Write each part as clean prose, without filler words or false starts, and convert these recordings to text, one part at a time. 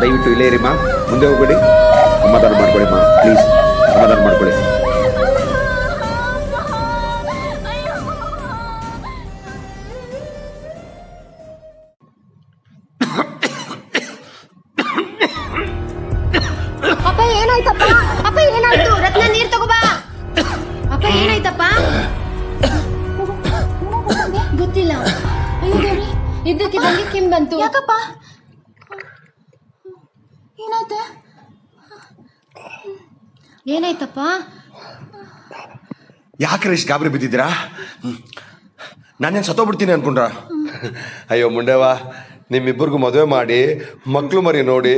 ದಯವಿಟ್ಟು ಇಲ್ಲೇ ಇರಿಮ್ಮ, ಮುಂದೆ ಹೋಗ್ಬೇಡಿ. ಸಮಾಧಾನ ಮಾಡ್ಕೊಳ್ಳಿಮ್ಮ, ಪ್ಲೀಸ್ ಸಮಾಧಾನ ಮಾಡ್ಕೊಳ್ಳಿ. ಅಪ್ಪ ಏನಾಯ್ತಪ್ಪ? ಅಪ್ಪ ಏನಾಯ್ತು? ರತ್ನ ನೀರ್ ತಗೋಬಾ. ಅಪ್ಪ ಏನಾಯ್ತಪ್ಪ? ಗೊತ್ತಿಲ್ಲ. ಅಯ್ಯೋ ದೇವ್ರಿ, ಇದ್ದಕ್ಕಿದ್ದಂಗೆ ಕೆಮ್ಮು ಬಂತು. ಯಾಕಪ್ಪ? ಏನಾಯ್ತಪ್ಪ? ಯಾಕ್ರೆ ಇಷ್ಟು ಗಾಬರಿ ಬಿದ್ದಿದ್ದೀರಾ? ನಾನೇನು ಸತ್ತೋಗ್ಬಿಡ್ತೀನಿ ಅನ್ಕೊಂಡ್ರ? ಅಯ್ಯೋ ಮುಂಡೆವಾ, ನಿಮ್ಮಿಬ್ಬರಿಗೂ ಮದುವೆ ಮಾಡಿ ಮಕ್ಳು ಮರಿ ನೋಡಿ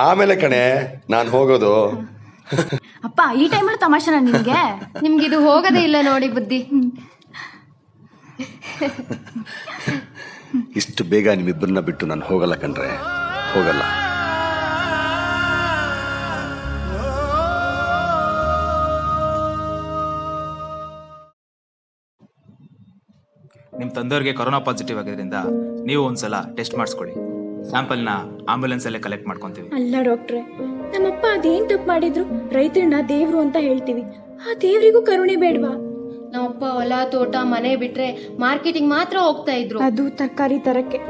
ಆಮೇಲೆ ಕಣೆ ನಾನು ಹೋಗೋದು. ಅಪ್ಪ ಈ ಟೈಮಲ್ಲಿ ತಮಾಷೆನ ನಿಮ್ಗೆ? ನಿಮ್ಗಿದು ಹೋಗೋದೇ ಇಲ್ಲ ನೋಡಿ ಬುದ್ಧಿ. ಇಷ್ಟು ಬೇಗ ನಿಮ್ಮಿಬ್ಬರನ್ನ ಬಿಟ್ಟು ನಾನು ಹೋಗಲ್ಲ ಕಣ್ರೆ, ಹೋಗಲ್ಲ. ನಿಮ್ಮ ತಂದೆಯವ್ರಿಗೆ ಕೊರೋನಾ ಪಾಸಿಟಿವ್ ಆಗಿದ್ರಿಂದ ನೀವು ಒಂದ್ಸಲ ಟೆಸ್ಟ್ ಮಾಡಿಸ್ಕೊಳ್ಳಿ. ಸ್ಯಾಂಪಲ್ನ ಆಂಬ್ಯುಲೆನ್ಸ್ ಅಲ್ಲೇ ಕಲೆಕ್ಟ್ ಮಾಡ್ಕೊಂತೀವಿ. ಅಲ್ಲ ಡಾಕ್ಟ್ರೆ, ನಮ್ಮಪ್ಪ ಅದೇನ್ ತಪ್ಪು ಮಾಡಿದ್ರು ರೈತರನ್ನ ದೇವ್ರು ಅಂತ ಹೇಳ್ತೀವಿ. ಆ ದೇವ್ರಿಗೂ ಕರುಣೆ ಬೇಡ್ವಾ? ನಮ್ಮಪ್ಪ ಹೊಲ ತೋಟ ಮನೆ ಬಿಟ್ರೆ ಮಾರ್ಕೆಟಿಂಗ್ ಮಾತ್ರ ಹೋಗ್ತಾ ಇದ್ರು. ಅದು ತರಕಾರಿ ತರಕ್ಕೆ.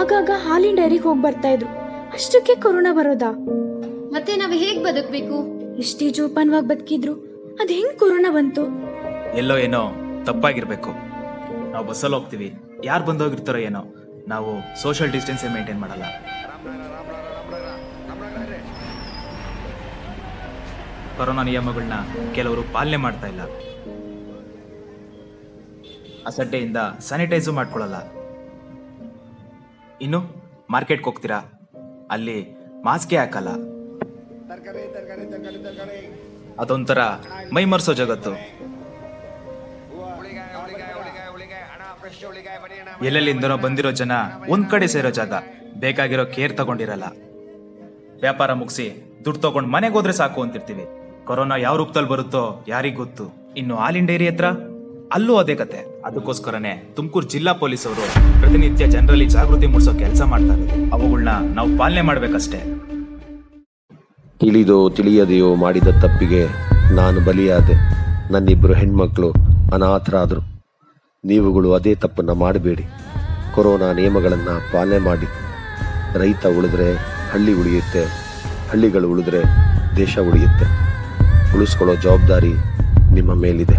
ಆಗಾಗ ಹಾಲಿನ ಡೈರಿಗೆ ಹೋಗಿ ಬರ್ತಾ ಇದ್ರು. ಅಷ್ಟಕ್ಕೆ ಕೊರೋನಾ ಬರೋದಾ? ಮತ್ತೆ ನಾವ್ ಹೇಗ್ ಬದುಕ್ಬೇಕು? ಇಷ್ಟೇ ಜೋಪಾನವಾಗಿ ಬದುಕಿದ್ರು ಅದ್ ಹೆಂಗ್ ಕೊರೋನಾ ಬಂತು? ಎಲ್ಲೋ ಏನೋ ತಪ್ಪಾಗಿರ್ಬೇಕು. ನಾವು ಬಸ್ಸಲ್ಲಿ ಹೋಗ್ತೀವಿ, ಯಾರು ಬಂದೋಗಿರ್ತಾರೋ ಏನೋ, ನಾವು ಸೋಷಿಯಲ್ ಡಿಸ್ಟೆನ್ಸ್ ಮೇಂಟೈನ್ ಮಾಡಲ್ಲ. ಕೊರೋನಾ ನಿಯಮಗಳನ್ನ ಕೆಲವರು ಪಾಲನೆ ಮಾಡ್ತಾ ಇಲ್ಲ. ಅಸಡ್ಡೆಯಿಂದ ಸ್ಯಾನಿಟೈಸು ಮಾಡ್ಕೊಳ್ಳಲ್ಲ. ಇನ್ನು ಮಾರ್ಕೆಟ್ಗೆ ಹೋಗ್ತೀರಾ, ಅಲ್ಲಿ ಮಾಸ್ಕೇ ಹಾಕಲ್ಲ. ಅದೊಂಥರ ಮೈ ಮರ್ಸೋ ಜಗತ್ತು. ಎಲ್ಲೆಲ್ಲಿಂದನೋ ಬಂದಿರೋ ಜನ ಒಂದ್ ಕಡೆ ಸೇರೋ ಜಾಗ, ಬೇಕಾಗಿರೋ ಕೇರ್ ತಗೊಂಡಿರಲ್ಲ. ವ್ಯಾಪಾರ ಮುಗಿಸಿ ದುಡ್ಡು ತಗೊಂಡು ಮನೆಗೆ ಹೋದ್ರೆ ಸಾಕು ಅಂತಿರ್ತೀವಿ. ಕೊರೋನಾ ಯಾವ ರೂಪದಲ್ಲಿ ಬರುತ್ತೋ ಯಾರಿಗ್ ಗೊತ್ತು. ಇನ್ನು ಹಾಲಿನ ಡೈರಿ ಹತ್ರ ಅಲ್ಲೂ ಅದೇ ಕತೆ. ಅದಕ್ಕೋಸ್ಕರನೇ ತುಮಕೂರು ಜಿಲ್ಲಾ ಪೊಲೀಸ್ ಅವರು ಪ್ರತಿನಿತ್ಯ ಜನರಲ್ಲಿ ಜಾಗೃತಿ ಮೂಡಿಸೋ ಕೆಲಸ ಮಾಡ್ತಾರೆ. ಅವುಗಳನ್ನ ನಾವು ಪಾಲನೆ ಮಾಡ್ಬೇಕಷ್ಟೇ. ತಿಳಿದೋ ತಿಳಿಯದೆಯೋ ಮಾಡಿದ ತಪ್ಪಿಗೆ ನಾನು ಬಲಿಯಾದೆ. ನನ್ನಿಬ್ಬರು ಹೆಣ್ಮಕ್ಳು ಅನಾಥರಾದರು. ನೀವುಗಳು ಅದೇ ತಪ್ಪನ್ನು ಮಾಡಬೇಡಿ. ಕೊರೋನಾ ನಿಯಮಗಳನ್ನು ಪಾಲನೆ ಮಾಡಿ. ರೈತ ಉಳಿದ್ರೆ ಹಳ್ಳಿ ಉಳಿಯುತ್ತೆ, ಹಳ್ಳಿಗಳು ಉಳಿದ್ರೆ ದೇಶ ಉಳಿಯುತ್ತೆ. ಉಳಿಸ್ಕೊಳ್ಳೋ ಜವಾಬ್ದಾರಿ ನಿಮ್ಮ ಮೇಲಿದೆ.